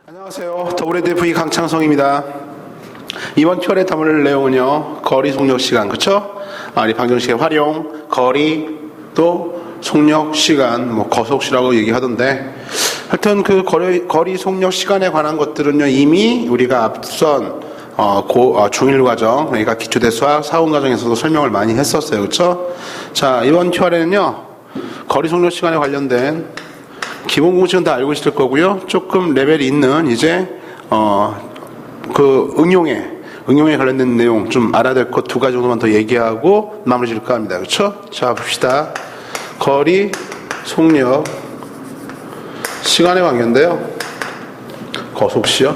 안녕하세요. WDV 강창성입니다. 이번 큐얼에 담을 내용은요, 거리 속력 시간, 그쵸? 우리 방정식의 활용, 거리, 또 속력 시간, 거속시라고 얘기하던데, 하여튼 그 거리 속력 시간에 관한 것들은요, 이미 우리가 앞선 중1 과정, 그러니까 기초대수학 사원 과정에서도 설명을 많이 했었어요. 그쵸? 자, 이번 큐얼에는요, 거리 속력 시간에 관련된 기본 공식은 다 알고 있을 거고요. 조금 레벨이 있는 이제 그 응용에 관련된 내용 좀 알아야 될 것 두 가지 정도만 더 얘기하고 마무리 질까 합니다. 그렇죠? 자, 봅시다. 거리 속력 시간에 관계인데요. 거속시요.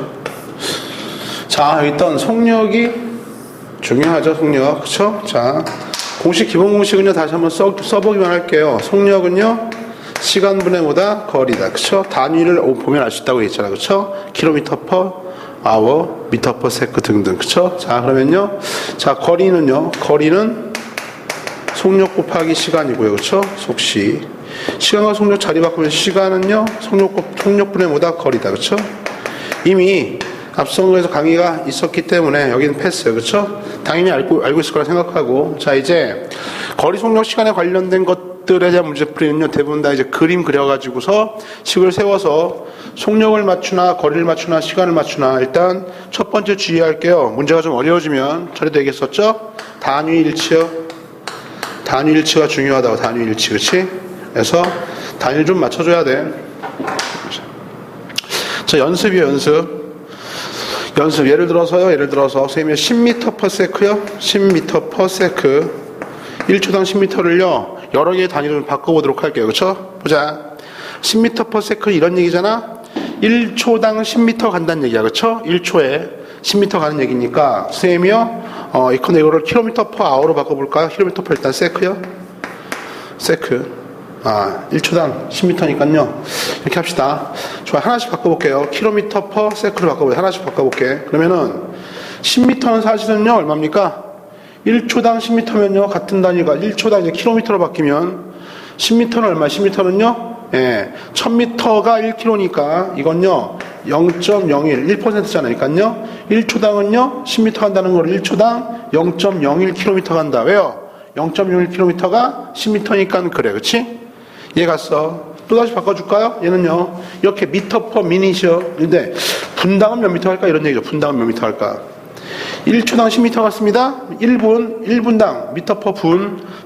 자, 일단 속력이 중요하죠. 속력. 그렇죠? 자, 기본 공식은요. 다시 한번 써보기만 할게요. 속력은요. 시간분의 뭐다? 거리다. 그쵸? 단위를 보면 알 수 있다고 했잖아. 그쵸? 킬로미터 퍼 아워, 미터 퍼 세크 등등. 그쵸? 자, 그러면요. 자, 거리는요. 거리는 속력 곱하기 시간이고요. 그쵸? 속시. 시간과 속력 자리 바꾸면 시간은요. 속력분의 뭐다? 거리다. 그쵸? 이미 앞선 거에서 강의가 있었기 때문에 여기는 패스예요. 그쵸? 당연히 알고 있을 거라 생각하고. 자, 이제 거리 속력 시간에 관련된 것들에 대한 문제풀이는요, 대부분 다 이제 그림 그려가지고서 식을 세워서 속력을 맞추나 거리를 맞추나 시간을 맞추나. 일단 첫 번째 주의할게요. 문제가 좀 어려워지면 전에도 얘기했었죠? 단위일치요. 단위일치가 중요하다고. 단위일치. 그치? 그래서 단위를 좀 맞춰줘야 돼. 자, 연습이요. 연습. 예를 들어서 선생님이 10m per sec요. 10m per sec. 1초당 10m를요. 여러 개의 단위로 바꿔보도록 할게요. 그쵸? 보자. 10m per sec 이런 얘기잖아? 1초당 10m 간다는 얘기야. 그쵸? 1초에 10m 가는 얘기니까, 선생님이요. 이거를 킬로미터 per hour로 바꿔볼까요? 킬로미터 per 일단 sec요. sec. 1초당 10m니까요. 이렇게 합시다. 좋아. 하나씩 바꿔볼게요. 킬로미터 per sec로 바꿔볼게요. 하나씩 바꿔볼게. 그러면은, 10m는 사실은요, 얼마입니까? 1초당 10m면요, 같은 단위가 1초당 이제 킬로미터로 바뀌면 10m는 얼마? 10m는요, 1000m가 1km니까 이건요, 0.01, 1%잖아요. 1초당은요, 10m 간다는 걸 1초당 0.01km 간다. 왜요? 0.01km가 10m니까 그래. 그치? 얘 갔어. 또 다시 바꿔줄까요? 얘는요, 이렇게 미터 퍼 미닛이요. 근데 분당은 몇 미터 할까? 이런 얘기죠. 분당은 몇 미터 할까? 1초당 10m 갔습니다. 1분당 미터 퍼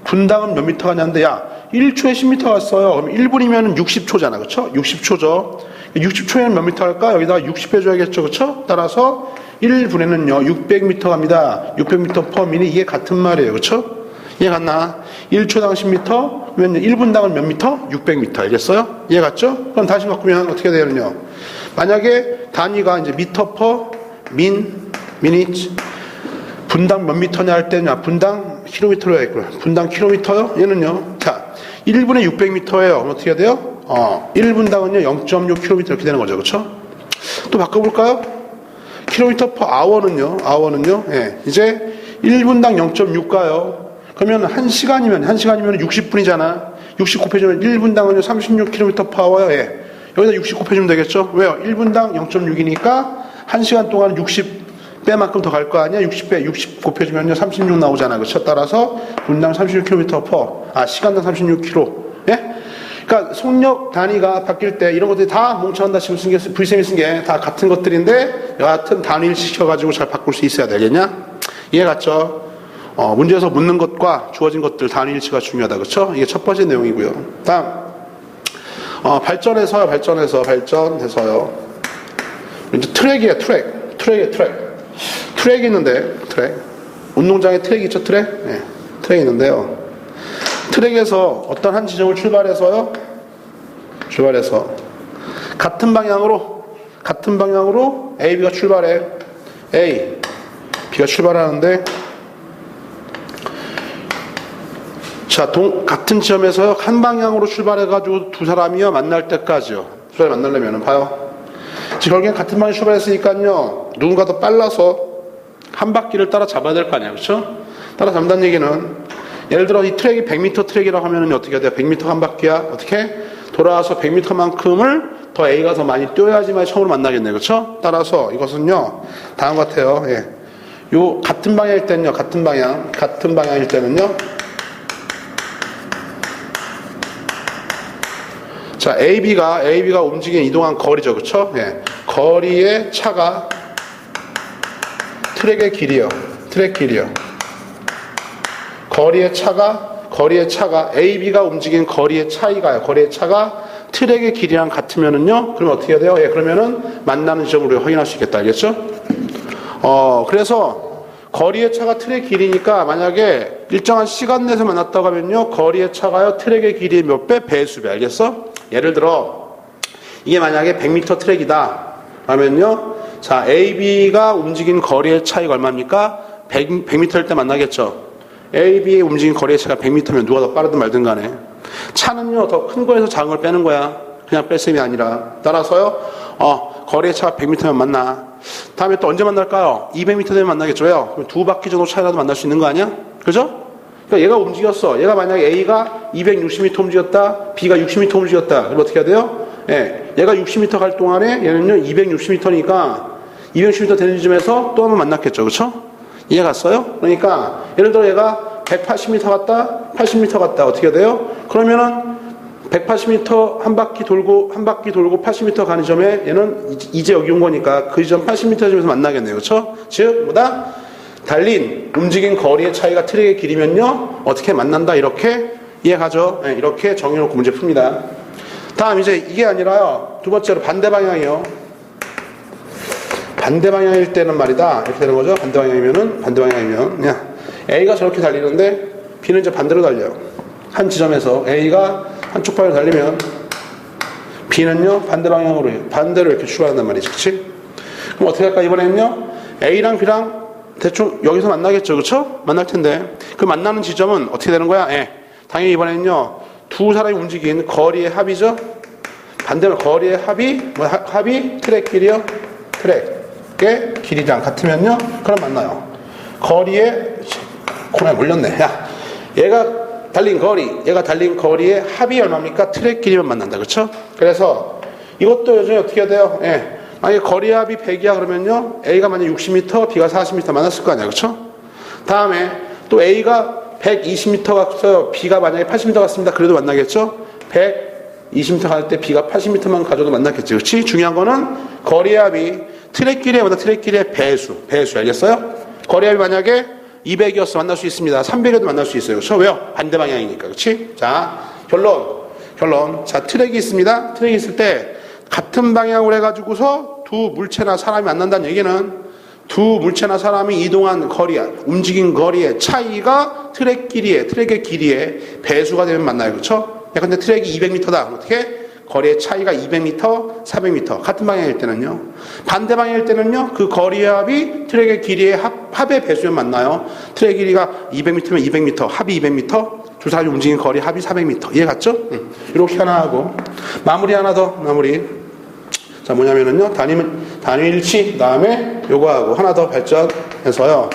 분당은 몇 미터 가냐는데, 야, 1초에 10m 갔어요. 그럼 1분이면 60초잖아. 그쵸? 60초죠. 60초에는 몇 미터 할까? 여기다가 60 해줘야겠죠. 그쵸? 따라서 1분에는요, 600m 갑니다. 600m 퍼 미니. 이게 같은 말이에요. 그쵸? 이해 갔나? 1초당 10m, 그러면 1분당은 몇 미터? 600m. 알겠어요? 이해 갔죠? 그럼 다시 바꾸면 어떻게 되느냐? 만약에 단위가 이제 미터 퍼 미니트, 분당 몇 미터냐 할 때냐, 분당 킬로미터로 해야겠구나. 분당 킬로미터요? 얘는요, 자, 1분에 600m예요. 그럼 어떻게 해야 돼요? 1분당은요, 0.6km 이렇게 되는 거죠. 그쵸? 또 바꿔볼까요? 킬로미터 퍼 아워는요, 예, 이제 1분당 0.6가요. 그러면 1시간이면 60분이잖아. 60 곱해주면 1분당은요, 36km per hour요. 예. 여기다 60 곱해주면 되겠죠? 왜요? 1분당 0.6이니까 1시간 동안 60배만큼 더 갈 거 아니야? 60 곱해주면요, 36 나오잖아. 그쵸? 따라서 분당 36km per, 시간당 36km. 예? 그러니까 속력 단위가 바뀔 때 이런 것들이 다 뭉쳐간다 지금 V쌤이 쓴 게 다 같은 것들인데 여하튼 단위를 시켜가지고 잘 바꿀 수 있어야 되겠냐? 이해 갔죠? 문제에서 묻는 것과 주어진 것들 단위일치가 중요하다. 그쵸? 이게 첫 번째 내용이고요. 다음, 발전해서요. 이제 트랙이에요. 트랙이 있는데, 운동장에 트랙이 있죠. 트랙이 있는데요. 트랙에서 어떤 한 지점을 출발해서 같은 방향으로 A, B가 출발해. A, B가 출발하는데, 자, 같은 지점에서 한 방향으로 출발해가지고 두 사람이요, 만날 때까지요. 두 사람이 만나려면, 봐요. 지금 결국엔 같은 방향에 출발했으니까요, 누군가 더 빨라서 한 바퀴를 따라 잡아야 될 거 아니야. 그쵸? 따라 잡는다는 얘기는, 예를 들어 이 트랙이 100m 트랙이라고 하면은 어떻게 해야 돼? 100m 한 바퀴야? 어떻게? 돌아와서 100m만큼을 더 A가 더 많이 뛰어야지만 처음으로 만나겠네요. 그렇죠? 따라서 이것은요. 다음 같아요. 예. 요 같은 방향일 때는요. 같은 방향일 때는요. 자, AB가 움직이는 이동한 거리죠. 그렇죠? 예. 거리의 차가 트랙의 길이요. 트랙 길이요. 거리의 차가 AB가 움직이는 거리의 차이가요. 거리의 차가 트랙의 길이랑 같으면은요. 그러면 어떻게 해야 돼요? 예, 그러면은 만나는 지점으로 확인할 수 있겠다. 알겠죠? 그래서 거리의 차가 트랙 길이니까 만약에 일정한 시간 내에서 만났다고 하면요. 거리의 차가요. 트랙의 길이의 몇 배? 배수배. 알겠어? 예를 들어 이게 만약에 100m 트랙이다. 하면요. 자, AB가 움직인 거리의 차이가 얼마입니까? 100m일 때 만나겠죠. AB의 움직인 거리의 차이가 100m면 누가 더 빠르든 말든 간에 차는요. 더 큰 거에서 작은 걸 빼는 거야. 그냥 뺄 셈이 아니라. 따라서요. 거리의 차가 100m면 만나. 다음에 또 언제 만날까요? 200m 되면 만나겠죠. 왜요? 그럼 두 바퀴 정도 차이라도 만날 수 있는 거 아니야? 그죠? 그러니까 얘가 움직였어. 얘가 만약에 A가 260m 움직였다. B가 60m 움직였다. 그럼 어떻게 해야 돼요? 예. 얘가 60m 갈 동안에 얘는요 260m니까 260m 되는 지점에서 또 한 번 만났겠죠. 그렇죠? 이해 갔어요? 그러니까 예를 들어 얘가 180m 갔다 80m 갔다 어떻게 해야 돼요? 그러면은 180m 한 바퀴 돌고 80m 가는 점에 얘는 이제 여기 온 거니까 그 지점 80m 점에서 만나겠네요. 그렇죠? 즉 뭐다? 달린 움직인 거리의 차이가 트랙의 길이면요 어떻게 만난다 이렇게 이해가죠? 네, 이렇게 정해놓고 문제 풉니다. 다음 이제 이게 아니라요. 두 번째로 반대 방향이요. 반대 방향일 때는 말이다. 이렇게 되는 거죠. 반대 방향이면 그냥 A가 저렇게 달리는데 B는 이제 반대로 달려요. 한 지점에서 A가 한쪽 방향으로 달리면 B는요 반대로 이렇게 출발한단 말이지. 그치? 그럼 어떻게 할까? 이번에는요 A랑 B랑 대충 여기서 만나겠죠. 그렇죠? 만날 텐데 그 만나는 지점은 어떻게 되는 거야? 예. 당연히 이번에는요 두 사람이 움직인 거리의 합이죠. 반대로 거리의 합이 트랙 길이요. 트랙의 길이랑 같으면요. 그럼 만나요. 거리의 코너에 몰렸네. 야, 얘가 달린 거리의 합이 얼마입니까? 트랙 길이만 만난다. 그렇죠? 그래서 이것도 요즘에 어떻게 해야 돼요? 예. 만약에 거리 합이 100이야 그러면요. A가 만약 60m, B가 40m 만났을 거 아니야. 그렇죠? 다음에 또 A가 120m 갔어요. B가 만약에 80m 갔습니다. 그래도 만나겠죠? 120m 갈 때 B가 80m만 가져도 만났겠지. 그렇지? 중요한 거는 거리 합이 트랙 길이의 배수 알겠어요? 거리 합이 만약에 200이었어 만날 수 있습니다. 300에도 만날 수 있어요. 그렇죠? 왜요? 반대 방향이니까. 그렇지? 자, 결론. 자, 트랙이 있습니다. 트랙이 있을 때 같은 방향으로 해가지고서 두 물체나 사람이 만난다는 얘기는 두 물체나 사람이 이동한 거리, 움직인 거리의 차이가 트랙의 길이의 배수가 되면 만나요. 그렇죠? 근데 트랙이 200m다. 어떻게? 거리의 차이가 200m, 400m. 같은 방향일 때는요. 반대 방향일 때는요. 그 거리의 합이 트랙의 길이의 합의 배수면 만나요. 트랙 길이가 200m면 200m, 합이 200m. 두 사람이 움직인 거리 합이 400m. 이해 갔죠? 이렇게 하나 하고. 마무리 하나 더. 자, 뭐냐면은요. 단위일치, 그 다음에 요거 하고 하나 더 발전해서요.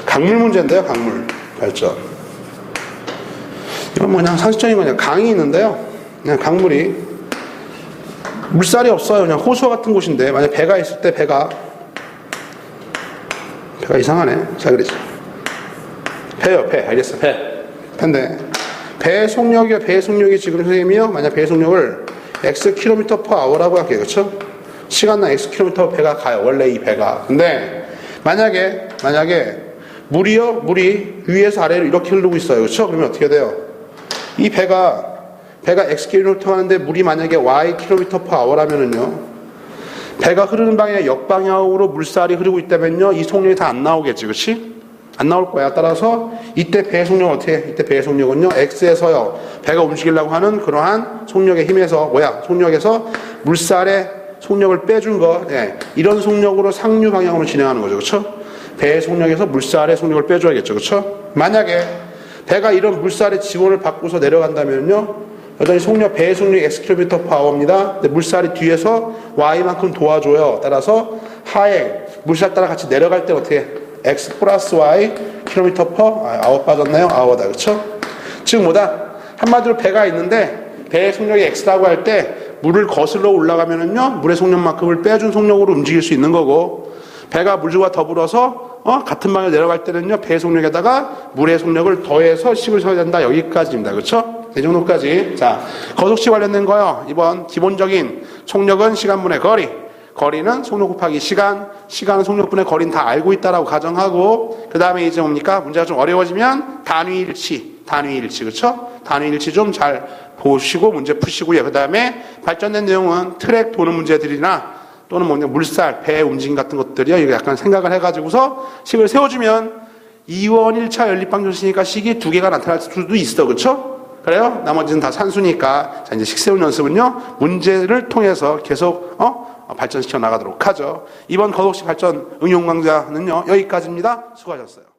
강물 문제인데요. 강물 발전. 이건 그냥 상식적인 거냐. 강이 있는데요. 그냥 강물이 물살이 없어요. 그냥 호수와 같은 곳인데 만약 배가 있을 때 배가 이상하네. 자, 그러지. 배요. 알겠어. 배인데 배의 속력이 지금 선생님이요. 만약 배의 속력을 x km/h라고 할게요. 그렇죠? 시간당 x km 배가 가요. 원래 이 배가. 근데 만약에 물이 위에서 아래로 이렇게 흐르고 있어요. 그렇죠? 그러면 어떻게 돼요? 이 배가 x km 하는데 물이 만약에 y km/h라면은요. 배가 흐르는 방향의 역방향으로 물살이 흐르고 있다면요. 이 속력이 다 안 나오겠지. 그렇지? 안 나올 거야. 따라서 이때 배의 속력은 어떻게 해? 이때 배의 속력은요. x에서요. 배가 움직이려고 하는 그러한 속력의 힘에서 속력에서 물살의 속력을 빼준 거. 예. 이런 속력으로 상류 방향으로 진행하는 거죠. 그렇죠? 배의 속력에서 물살의 속력을 빼줘야겠죠. 그렇죠? 만약에 배가 이런 물살의 지원을 받고서 내려간다면요. 여전히 배의 속력이 x km/h입니다. 근데 물살이 뒤에서 y만큼 도와줘요. 따라서 하행 물살 따라 같이 내려갈 때 어떻게 해? x 플러스 y km/h 아워 빠졌나요? 아워다. 그렇죠? 즉 뭐다? 한마디로 배가 있는데 배의 속력이 X라고 할 때 물을 거슬러 올라가면은요 물의 속력만큼을 빼준 속력으로 움직일 수 있는 거고, 배가 물과 더불어서 같은 방향 내려갈 때는요 배의 속력에다가 물의 속력을 더해서 식을 써야 된다. 여기까지입니다. 그렇죠? 이 정도까지. 자, 거속시 관련된 거요. 이번 기본적인 속력은 시간분의 거리, 거리는 속력 곱하기 시간, 시간은 속력분의 거리는 다 알고 있다라고 가정하고, 그 다음에 이제 뭡니까? 문제가 좀 어려워지면 단위일치, 그렇죠? 단위일치 좀 잘 보시고 문제 푸시고요. 그 다음에 발전된 내용은 트랙 도는 문제들이나 또는 뭐냐 물살, 배 움직임 같은 것들이요. 이거 약간 생각을 해가지고서 식을 세워주면 2원 1차 연립방 조시니까 식이 2개가 나타날 수도 있어. 그렇죠? 그래요? 나머지는 다 산수니까. 자, 이제 식 세운 연습은요 문제를 통해서 계속 발전시켜 나가도록 하죠. 이번 거속식 발전 응용 강좌는요 여기까지입니다. 수고하셨어요.